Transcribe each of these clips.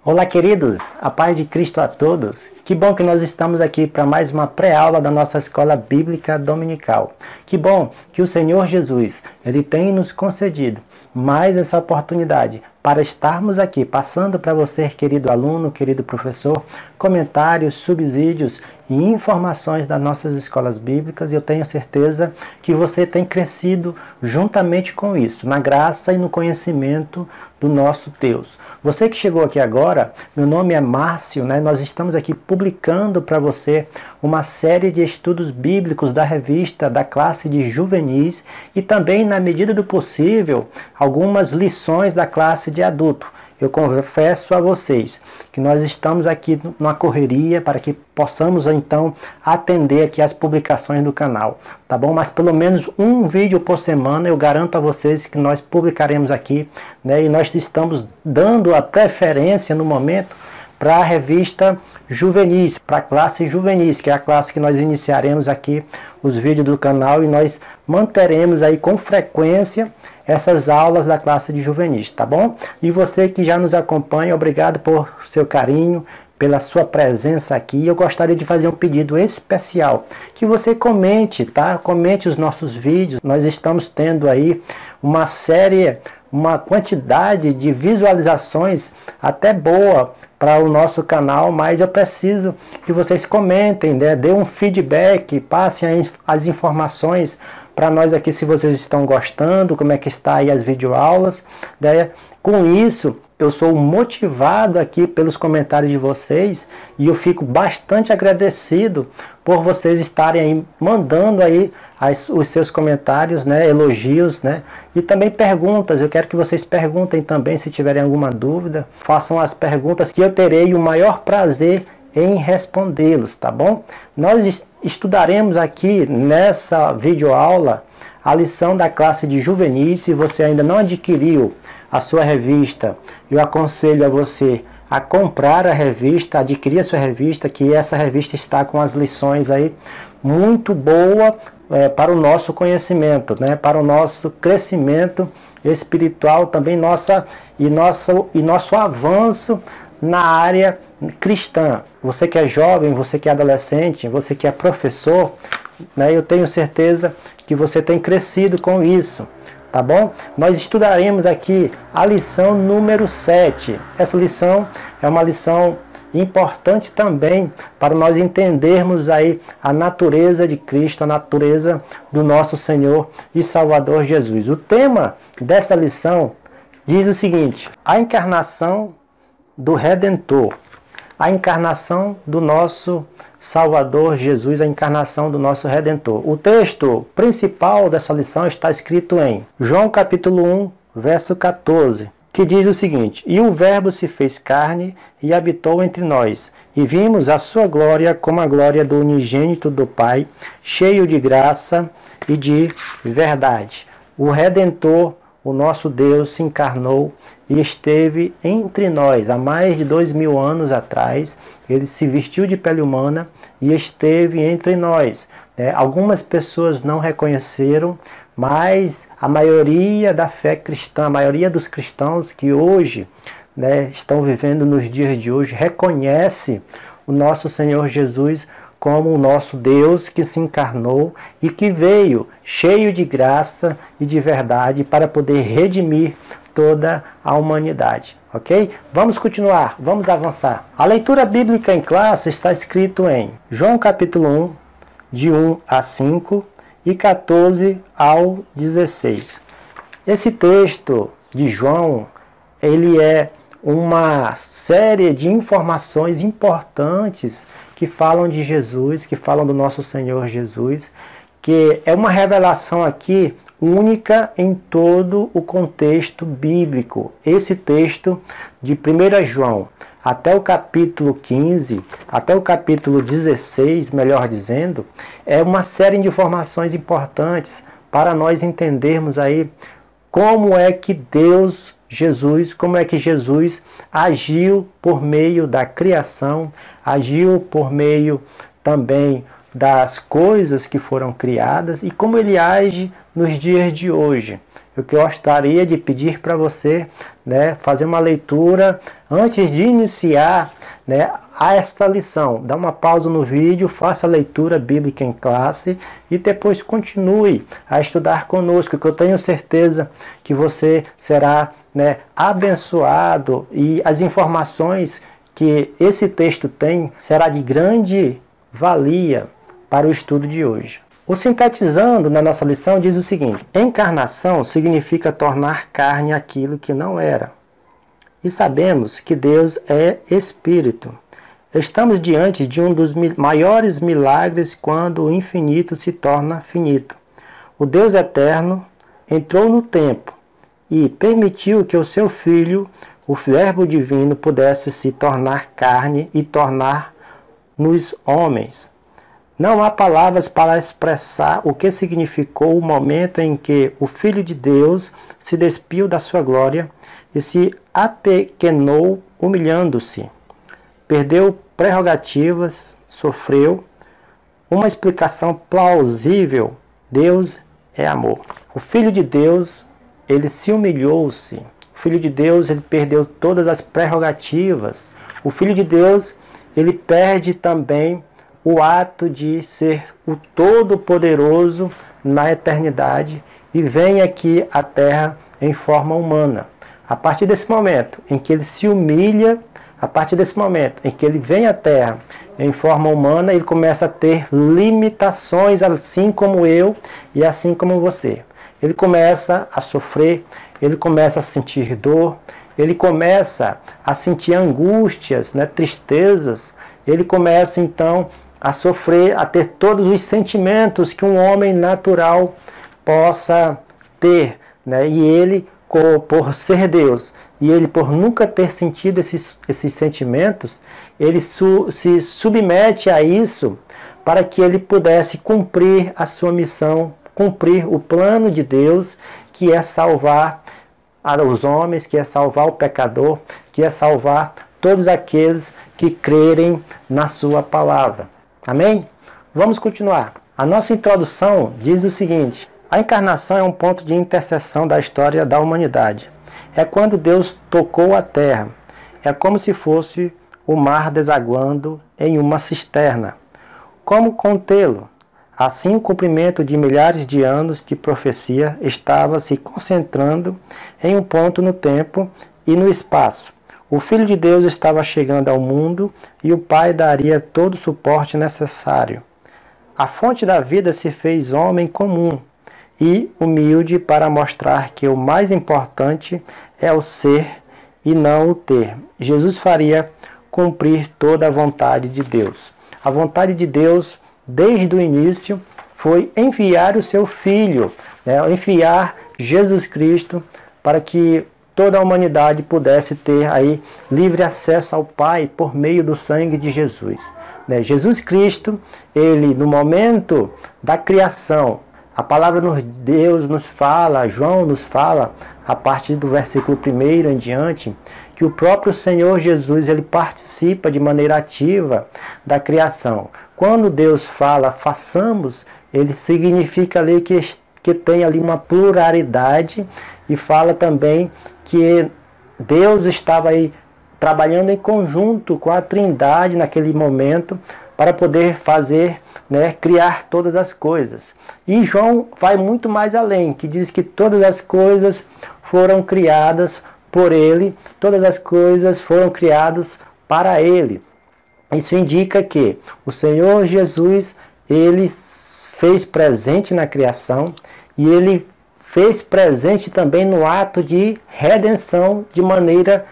Olá, queridos, a paz de Cristo a todos. Que bom que nós estamos aqui para mais uma pré-aula da nossa escola bíblica dominical. Que bom que o Senhor Jesus, Ele tem nos concedido mais essa oportunidade para estarmos aqui passando para você, querido aluno, querido professor, comentários, subsídios e informações das nossas escolas bíblicas. E eu tenho certeza que você tem crescido juntamente com isso, na graça e no conhecimento do nosso Deus. Você que chegou aqui agora, meu nome é Márcio, nós estamos aqui publicando para você uma série de estudos bíblicos da revista da classe de juvenis e também, na medida do possível, algumas lições da classe de adulto. Eu confesso a vocês que nós estamos aqui numa correria para que possamos então atender aqui as publicações do canal, tá bom? Mas pelo menos um vídeo por semana eu garanto a vocês que nós publicaremos aqui, e nós estamos dando a preferência no momento para a revista juvenis, para a classe juvenis, que é a classe que nós iniciaremos aqui os vídeos do canal e nós manteremos aí com frequência essas aulas da classe de juvenis, tá bom? E você que já nos acompanha, obrigado por seu carinho, pela sua presença aqui. Eu gostaria de fazer um pedido especial, que você comente, tá? Comente os nossos vídeos. Nós estamos tendo aí uma quantidade de visualizações até boa para o nosso canal, mas eu preciso que vocês comentem, dê um feedback, passem as informações para nós aqui se vocês estão gostando, como é que está aí as videoaulas. Com isso, eu sou motivado aqui pelos comentários de vocês e eu fico bastante agradecido por vocês estarem aí mandando aí os seus comentários, elogios, e também perguntas. Eu quero que vocês perguntem também se tiverem alguma dúvida. Façam as perguntas que eu terei o maior prazer em respondê-los, tá bom? Nós estudaremos aqui nessa videoaula a lição da classe de juvenis. Se você ainda não adquiriu a sua revista, eu aconselho a você a comprar a revista, adquirir a sua revista, que essa revista está com as lições aí muito boa para o nosso conhecimento, para o nosso crescimento espiritual, também nosso avanço na área cristã. Você que é jovem, você que é adolescente, você que é professor, eu tenho certeza que você tem crescido com isso, tá bom? Nós estudaremos aqui a lição número 7. Essa lição é uma lição importante também para nós entendermos aí a natureza de Cristo, a natureza do nosso Senhor e Salvador Jesus. O tema dessa lição diz o seguinte: a encarnação do Redentor, a encarnação do nosso Salvador Jesus, a encarnação do nosso Redentor. O texto principal dessa lição está escrito em João capítulo 1, verso 14, que diz o seguinte: e o Verbo se fez carne e habitou entre nós, e vimos a sua glória como a glória do unigênito do Pai, cheio de graça e de verdade. O Redentor, o nosso Deus, se encarnou e esteve entre nós há mais de 2000 anos atrás. Ele se vestiu de pele humana e esteve entre nós. Algumas pessoas não reconheceram, mas a maioria da fé cristã, a maioria dos cristãos que hoje estão vivendo nos dias de hoje, reconhece o nosso Senhor Jesus como o nosso Deus que se encarnou e que veio cheio de graça e de verdade para poder redimir toda a humanidade, ok? Vamos continuar, vamos avançar. A leitura bíblica em classe está escrito em João capítulo 1, de 1 a 5 e 14 ao 16. Esse texto de João, ele é uma série de informações importantes que falam de Jesus, que falam do nosso Senhor Jesus, que é uma revelação aqui única em todo o contexto bíblico. Esse texto de 1 João até o capítulo 15, até o capítulo 16, melhor dizendo, é uma série de informações importantes para nós entendermos aí como é que como é que Jesus agiu por meio da criação, agiu por meio também das coisas que foram criadas e como ele age nos dias de hoje. Eu gostaria de pedir para você, fazer uma leitura antes de iniciar, esta lição. Dá uma pausa no vídeo, faça a leitura bíblica em classe e depois continue a estudar conosco, que eu tenho certeza que você será abençoado e as informações que esse texto tem será de grande valia para o estudo de hoje. O sintetizando na nossa lição diz o seguinte: encarnação significa tornar carne aquilo que não era. E sabemos que Deus é Espírito. Estamos diante de um dos maiores milagres quando o infinito se torna finito. O Deus eterno entrou no tempo e permitiu que o seu Filho, o Verbo divino, pudesse se tornar carne e tornar-nos homens. Não há palavras para expressar o que significou o momento em que o Filho de Deus se despiu da sua glória e se apequenou, humilhando-se. Perdeu prerrogativas, sofreu. Uma explicação plausível: Deus é amor. O Filho de Deus, ele se humilhou-se. O Filho de Deus, ele perdeu todas as prerrogativas. O Filho de Deus, ele perde também o ato de ser o Todo-Poderoso na eternidade e vem aqui à Terra em forma humana. A partir desse momento em que ele se humilha, a partir desse momento em que ele vem à Terra em forma humana, ele começa a ter limitações, assim como eu e assim como você. Ele começa a sofrer, ele começa a sentir dor, ele começa a sentir angústias, tristezas, ele começa então a sofrer, a ter todos os sentimentos que um homem natural possa ter, E ele, por ser Deus, e ele por nunca ter sentido esses sentimentos, ele se submete a isso para que ele pudesse cumprir a sua missão, cumprir o plano de Deus, que é salvar os homens, que é salvar o pecador, que é salvar todos aqueles que crerem na sua palavra. Amém? Vamos continuar. A nossa introdução diz o seguinte: a encarnação é um ponto de interseção da história da humanidade. É quando Deus tocou a terra. É como se fosse o mar desaguando em uma cisterna. Como contê-lo? Assim, o cumprimento de milhares de anos de profecia estava se concentrando em um ponto no tempo e no espaço. O Filho de Deus estava chegando ao mundo e o Pai daria todo o suporte necessário. A fonte da vida se fez homem comum e humilde para mostrar que o mais importante é o ser e não o ter. Jesus faria cumprir toda a vontade de Deus. A vontade de Deus, desde o início, foi enviar o seu Filho, enviar Jesus Cristo para que toda a humanidade pudesse ter aí livre acesso ao Pai por meio do sangue de Jesus. Jesus Cristo, ele no momento da criação, a palavra de Deus nos fala, João nos fala, a partir do versículo 1 em diante, que o próprio Senhor Jesus, ele participa de maneira ativa da criação. Quando Deus fala, façamos, ele significa ali que tem ali uma pluralidade e fala também que Deus estava aí trabalhando em conjunto com a Trindade naquele momento para poder fazer, criar todas as coisas. E João vai muito mais além, que diz que todas as coisas foram criadas por ele, todas as coisas foram criadas para ele. Isso indica que o Senhor Jesus, ele fez presente na criação e ele fez presente também no ato de redenção de maneira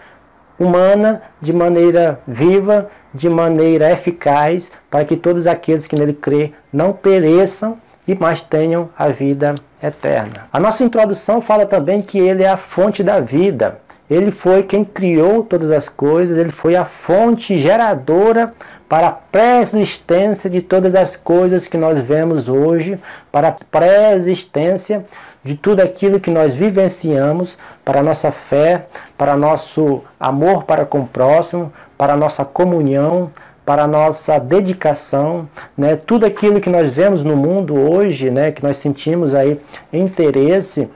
humana, de maneira viva, de maneira eficaz, para que todos aqueles que nele crê não pereçam e mais tenham a vida eterna. A nossa introdução fala também que ele é a fonte da vida. Ele foi quem criou todas as coisas, ele foi a fonte geradora para a pré-existência de todas as coisas que nós vemos hoje, para a pré-existência de tudo aquilo que nós vivenciamos, para a nossa fé, para nosso amor para com o próximo, para a nossa comunhão, para a nossa dedicação, né? Tudo aquilo que nós vemos no mundo hoje, né? Que nós sentimos aí interesse,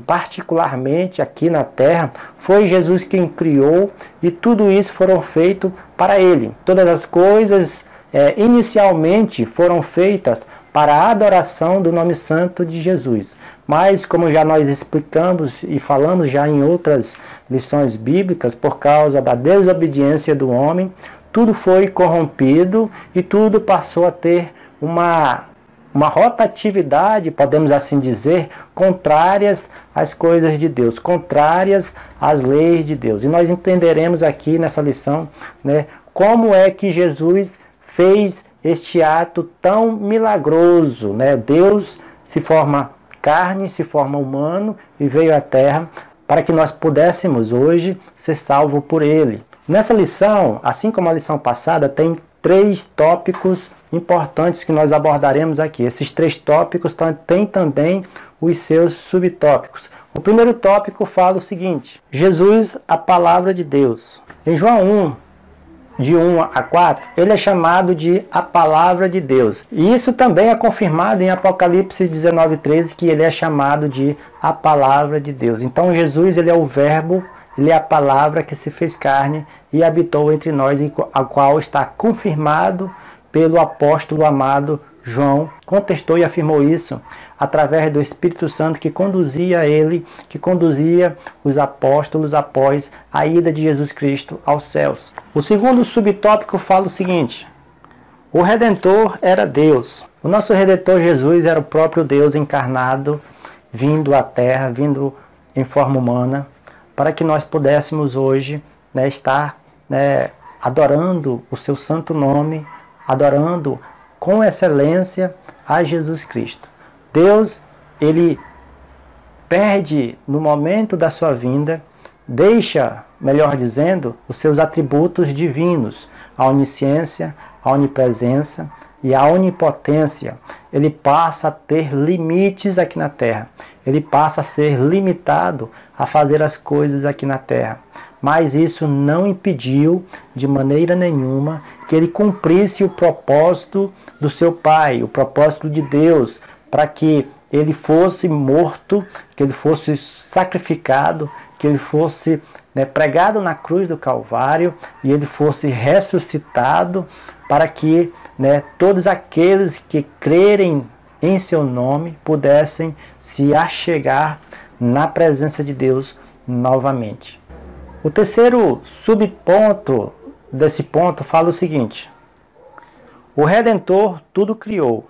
particularmente aqui na terra, foi Jesus quem criou, e tudo isso foram feito para Ele. Todas as coisas inicialmente foram feitas para a adoração do nome santo de Jesus. Mas, como já nós explicamos e falamos já em outras lições bíblicas, por causa da desobediência do homem, tudo foi corrompido e tudo passou a ter uma rotatividade, podemos assim dizer, contrárias às coisas de Deus, contrárias às leis de Deus. E nós entenderemos aqui nessa lição, né, como é que Jesus fez este ato tão milagroso, né? Deus se forma carne, se forma humano e veio à terra para que nós pudéssemos hoje ser salvos por Ele. Nessa lição, assim como a lição passada, tem 3 tópicos importantes que nós abordaremos aqui. Esses 3 tópicos têm também os seus subtópicos. O primeiro tópico fala o seguinte: Jesus, a palavra de Deus. Em João 1, de 1 a 4, ele é chamado de a palavra de Deus. E isso também é confirmado em Apocalipse 19:13, que ele é chamado de a palavra de Deus. Então Jesus, ele é o verbo, ele é a palavra que se fez carne e habitou entre nós, a qual está confirmado pelo apóstolo amado João. Contestou e afirmou isso através do Espírito Santo que conduzia ele, que conduzia os apóstolos após a ida de Jesus Cristo aos céus. O segundo subtópico fala o seguinte: o Redentor era Deus. O nosso Redentor Jesus era o próprio Deus encarnado, vindo à terra, vindo em forma humana, para que nós pudéssemos hoje, né, estar, né, adorando o seu santo nome, adorando com excelência a Jesus Cristo. Deus, ele perde no momento da sua vinda, deixa, melhor dizendo, os seus atributos divinos, a onisciência, a onipresença e a onipotência. Ele passa a ter limites aqui na terra. Ele passa a ser limitado a fazer as coisas aqui na terra. Mas isso não impediu de maneira nenhuma que ele cumprisse o propósito do seu Pai, o propósito de Deus, para que ele fosse morto, que ele fosse sacrificado, que ele fosse, né, pregado na cruz do Calvário e ele fosse ressuscitado, para que, né, todos aqueles que crerem em seu nome pudessem se achegar na presença de Deus novamente. O terceiro subponto desse ponto fala o seguinte: o Redentor tudo criou.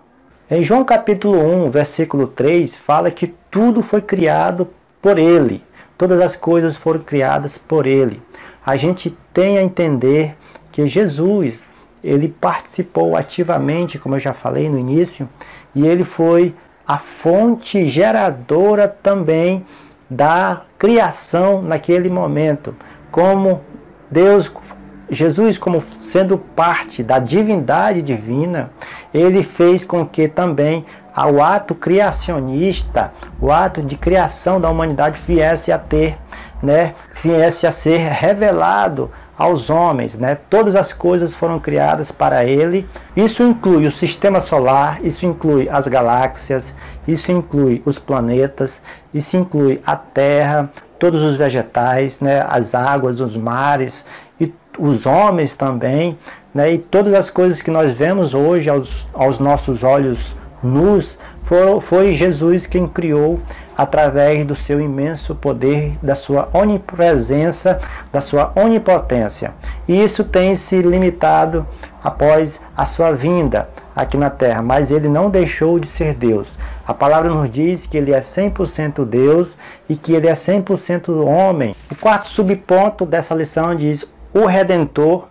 Em João capítulo 1, versículo 3, fala que tudo foi criado por Ele. Todas as coisas foram criadas por Ele. A gente tem a entender que Jesus, ele participou ativamente, como eu já falei no início, e ele foi a fonte geradora também da criação naquele momento. Como Deus, Jesus, como sendo parte da divindade divina, ele fez com que também o ato criacionista, o ato de criação da humanidade viesse a ter, né, viesse a ser revelado aos homens, né? Todas as coisas foram criadas para ele. Isso inclui o sistema solar, isso inclui as galáxias, isso inclui os planetas, isso inclui a terra, todos os vegetais, né? As águas, os mares e os homens também, né? E todas as coisas que nós vemos hoje aos nossos olhos nus, foi Jesus quem criou através do seu imenso poder, da sua onipresença, da sua onipotência. E isso tem se limitado após a sua vinda aqui na terra, mas ele não deixou de ser Deus. A palavra nos diz que ele é 100% Deus e que ele é 100% homem. O quarto subponto dessa lição diz: o Redentor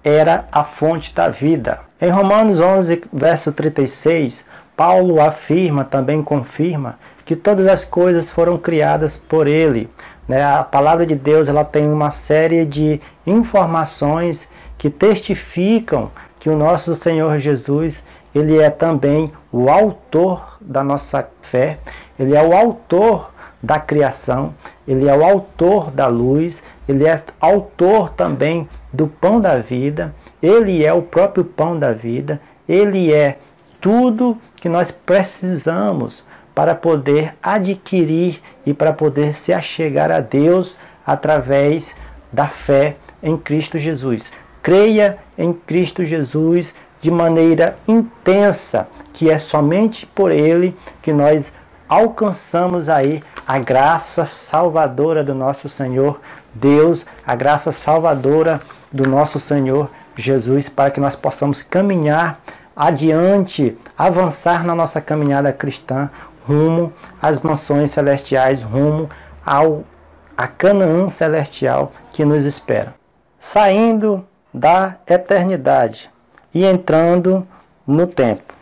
era a fonte da vida. Em Romanos 11, verso 36, Paulo afirma, também confirma, que todas as coisas foram criadas por ele. A palavra de Deus, ela tem uma série de informações que testificam que o nosso Senhor Jesus, ele é também o autor da nossa fé, ele é o autor da criação, ele é o autor da luz, ele é autor também do pão da vida, Ele é o próprio pão da vida, Ele é tudo que nós precisamos para poder adquirir e para poder se achegar a Deus através da fé em Cristo Jesus. Creia em Cristo Jesus de maneira intensa, que é somente por Ele que nós alcançamos aí a graça salvadora do nosso Senhor Deus, a graça salvadora do nosso Senhor Jesus, para que nós possamos caminhar adiante, avançar na nossa caminhada cristã, rumo às mansões celestiais, rumo a Canaã celestial que nos espera. Saindo da eternidade e entrando no tempo.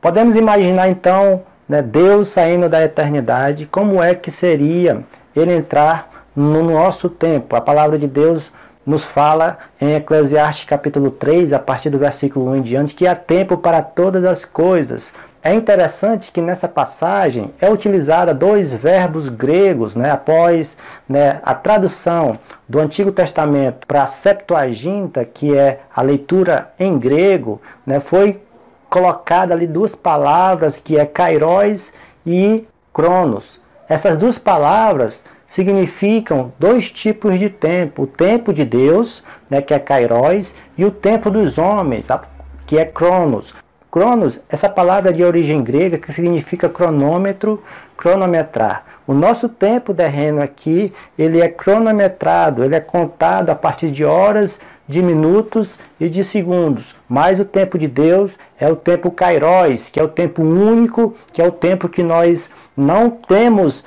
Podemos imaginar então, né, Deus saindo da eternidade, como é que seria Ele entrar no nosso tempo? A palavra de Deus nos fala em Eclesiastes capítulo 3, a partir do versículo 1 em diante, que há tempo para todas as coisas. É interessante que nessa passagem é utilizada dois verbos gregos, né, após, né, a tradução do Antigo Testamento para a Septuaginta, que é a leitura em grego, né, foi colocada ali duas palavras que é kairos e cronos. Essas duas palavras significam dois tipos de tempo: o tempo de Deus, né, que é kairos, e o tempo dos homens, que é cronos. Cronos, essa palavra de origem grega que significa cronômetro, cronometrar. O nosso tempo terreno aqui, ele é cronometrado, ele é contado a partir de horas, de minutos e de segundos. Mas o tempo de Deus é o tempo kairos, que é o tempo único, que é o tempo que nós não temos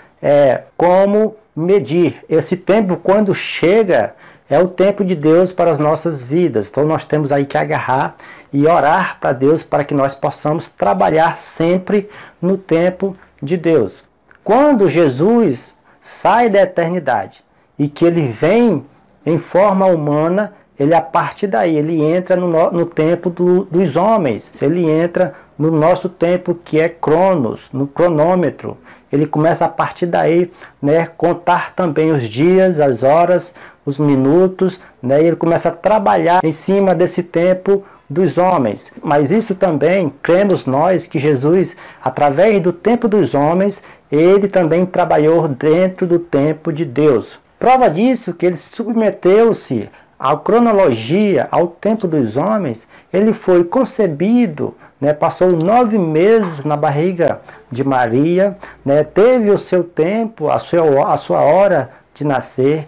como medir. Esse tempo, quando chega, é o tempo de Deus para as nossas vidas. Então nós temos aí que agarrar e orar para Deus para que nós possamos trabalhar sempre no tempo de Deus. Quando Jesus sai da eternidade e que ele vem em forma humana, ele, a partir daí, ele entra no tempo dos homens. Ele entra no nosso tempo, que é cronos, no cronômetro. Ele começa a partir daí, né, contar também os dias, as horas, os minutos, né, e ele começa a trabalhar em cima desse tempo dos homens. Mas isso também, cremos nós, que Jesus, através do tempo dos homens, ele também trabalhou dentro do tempo de Deus. Prova disso que ele submeteu-se à cronologia, ao tempo dos homens. Ele foi concebido, né, passou 9 meses na barriga de Maria, né, teve o seu tempo, a sua hora de nascer.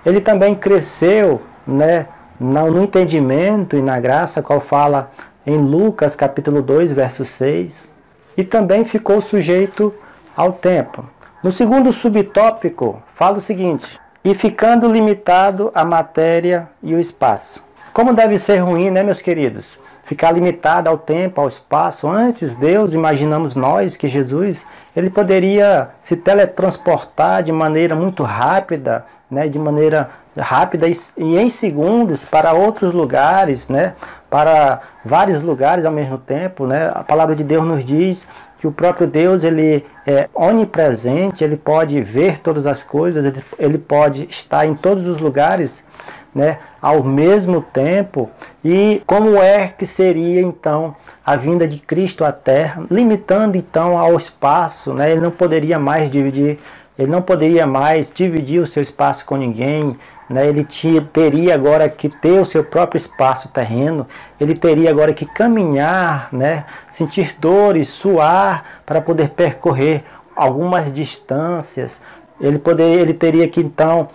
Ele também cresceu, né, no entendimento e na graça, qual fala em Lucas capítulo 2, verso 6. E também ficou sujeito ao tempo. No segundo subtópico, fala o seguinte: e ficando limitado à matéria e o espaço. Como deve ser ruim, né, meus queridos? Ficar limitado ao tempo, ao espaço. Antes, Deus, imaginamos nós que Jesus, ele poderia se teletransportar de maneira muito rápida, né, de maneira rápida e em segundos para outros lugares, né, para vários lugares ao mesmo tempo, né? A palavra de Deus nos diz que o próprio Deus, ele é onipresente, ele pode ver todas as coisas, ele pode estar em todos os lugares, né, ao mesmo tempo. E como é que seria então a vinda de Cristo à Terra, limitando então ao espaço, né? Ele não poderia mais dividir o seu espaço com ninguém, né? Ele teria agora que ter o seu próprio espaço terreno, ele teria agora que caminhar, né? Sentir dores, suar para poder percorrer algumas distâncias. Ele teria que então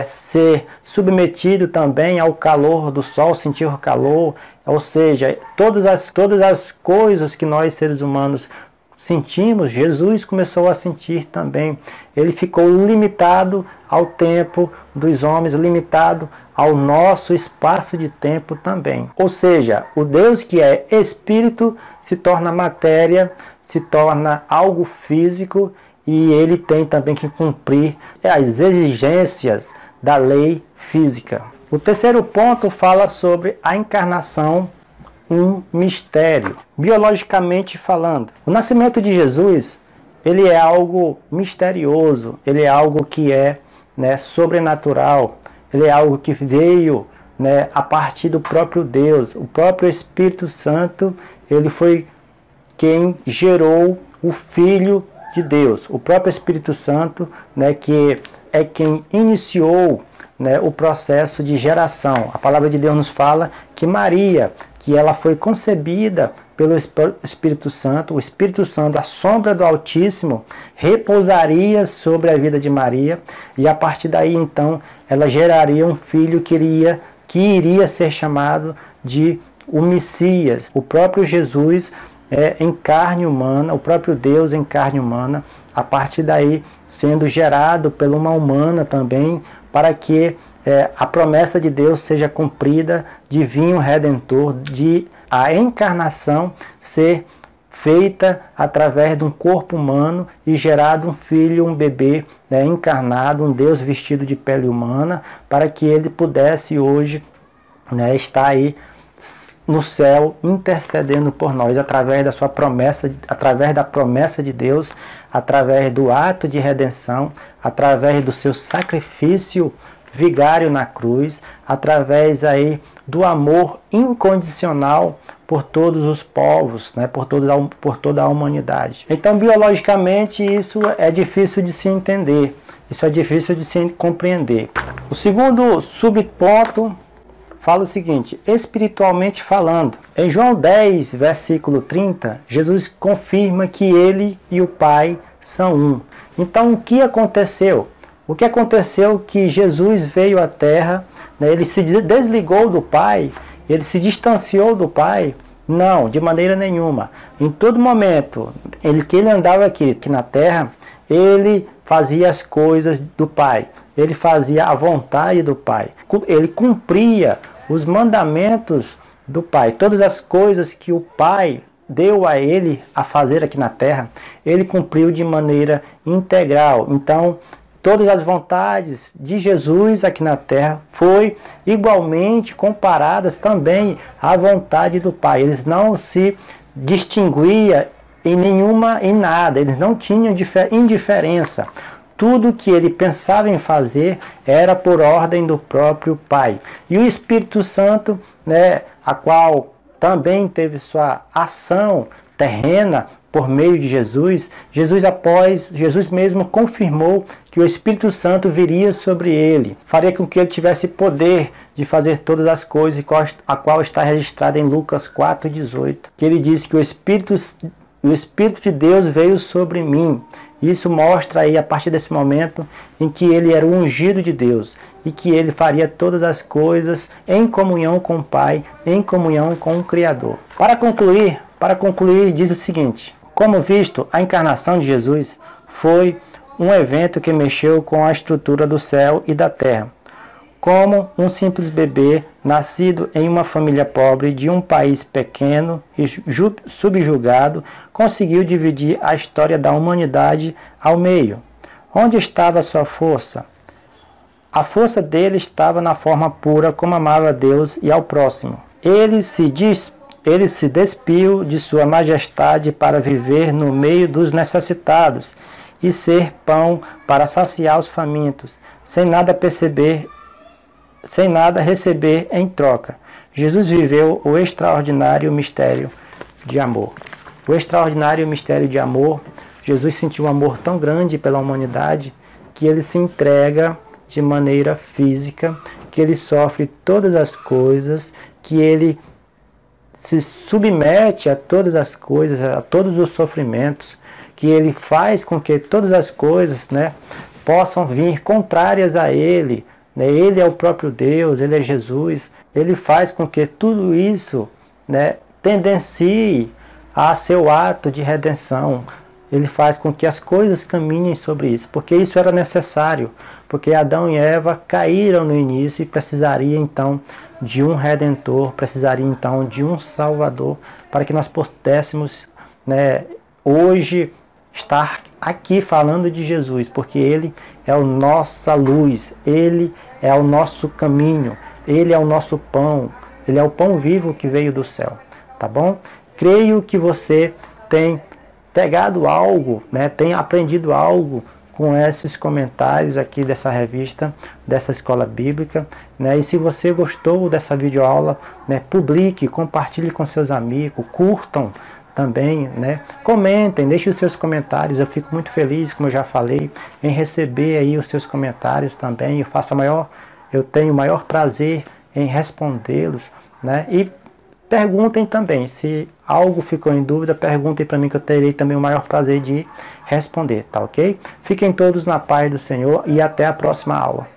ser submetido também ao calor do sol, sentir o calor, ou seja, todas as coisas que nós seres humanos sentimos, Jesus começou a sentir também. Ele ficou limitado ao tempo dos homens, limitado ao nosso espaço de tempo também. Ou seja, o Deus que é Espírito se torna matéria, se torna algo físico, e ele tem também que cumprir as exigências da lei física. O terceiro ponto fala sobre a encarnação, um mistério, biologicamente falando. O nascimento de Jesus, ele é algo misterioso, ele é algo que é, né, sobrenatural, ele é algo que veio né, a partir do próprio Deus. O próprio Espírito Santo, ele foi quem gerou o Filho de Deus. O próprio Espírito Santo, né, que é quem iniciou, né, o processo de geração. A palavra de Deus nos fala que Maria, que ela foi concebida pelo Espírito Santo, o Espírito Santo, a sombra do Altíssimo, repousaria sobre a vida de Maria, e a partir daí então ela geraria um filho que iria ser chamado de o Messias. O próprio Jesus em carne humana, o próprio Deus em carne humana, a partir daí sendo gerado por uma humana também, para que a promessa de Deus seja cumprida, de vir um Redentor, de a encarnação ser feita através de um corpo humano e gerado um filho, um bebê, né, encarnado, um Deus vestido de pele humana, para que ele pudesse hoje, né, estar aí no céu intercedendo por nós através da sua promessa, através da promessa de Deus, através do ato de redenção, através do seu sacrifício vigário na cruz, através aí do amor incondicional por todos os povos, né, por toda a humanidade. Então, biologicamente, isso é difícil de se entender, isso é difícil de se compreender. O segundo subponto fala o seguinte: espiritualmente falando. Em João 10, versículo 30, Jesus confirma que ele e o Pai são um. Então, o que aconteceu? O que aconteceu que Jesus veio à Terra, né, ele se desligou do Pai, ele se distanciou do Pai? Não, de maneira nenhuma. Em todo momento que ele andava aqui na Terra, ele fazia as coisas do Pai, ele fazia a vontade do Pai, ele cumpria os mandamentos do Pai. Todas as coisas que o Pai deu a ele a fazer aqui na Terra, ele cumpriu de maneira integral. Então, todas as vontades de Jesus aqui na Terra foi igualmente comparadas também à vontade do Pai. Eles não se distinguiam em nada, eles não tinham indiferença. Tudo que ele pensava em fazer era por ordem do próprio Pai. E o Espírito Santo, né, a qual também teve sua ação terrena por meio de Jesus, Jesus mesmo confirmou que o Espírito Santo viria sobre ele, faria com que ele tivesse poder de fazer todas as coisas, a qual está registrada em Lucas 4,18, que ele diz que o Espírito de Deus veio sobre mim. Isso mostra aí, a partir desse momento, em que ele era o ungido de Deus e que ele faria todas as coisas em comunhão com o Pai, em comunhão com o Criador. Para concluir, diz o seguinte: como visto, a encarnação de Jesus foi um evento que mexeu com a estrutura do céu e da terra. Como um simples bebê nascido em uma família pobre de um país pequeno e subjugado, conseguiu dividir a história da humanidade ao meio. Onde estava a sua força? A força dele estava na forma pura como amava a Deus e ao próximo. Ele se despiu de sua majestade para viver no meio dos necessitados e ser pão para saciar os famintos, sem nada receber em troca. Jesus viveu o extraordinário mistério de amor. O extraordinário mistério de amor, Jesus sentiu um amor tão grande pela humanidade que ele se entrega de maneira física, que ele sofre todas as coisas, que ele se submete a todas as coisas, a todos os sofrimentos, que ele faz com que todas as coisas, né, possam vir contrárias a ele. Ele é o próprio Deus, ele é Jesus. Ele faz com que tudo isso, né, tendencie a seu ato de redenção. Ele faz com que as coisas caminhem sobre isso, porque isso era necessário, porque Adão e Eva caíram no início e precisaria então de um Redentor, precisaria então de um Salvador, para que nós pudéssemos, né, hoje estar aqui falando de Jesus, porque Ele é a nossa luz, Ele é o nosso caminho, Ele é o nosso pão, Ele é o pão vivo que veio do céu, tá bom? Creio que você tem pegado algo, né, tem aprendido algo com esses comentários aqui dessa revista, dessa escola bíblica, né? E se você gostou dessa videoaula, né, publique, compartilhe com seus amigos, curtam também, né? Comentem, deixem os seus comentários. Eu fico muito feliz, como eu já falei, em receber aí os seus comentários também. Eu tenho o maior prazer em respondê-los, né? E perguntem também, se algo ficou em dúvida, perguntem para mim que eu terei também o maior prazer de responder, tá ok? Fiquem todos na paz do Senhor e até a próxima aula.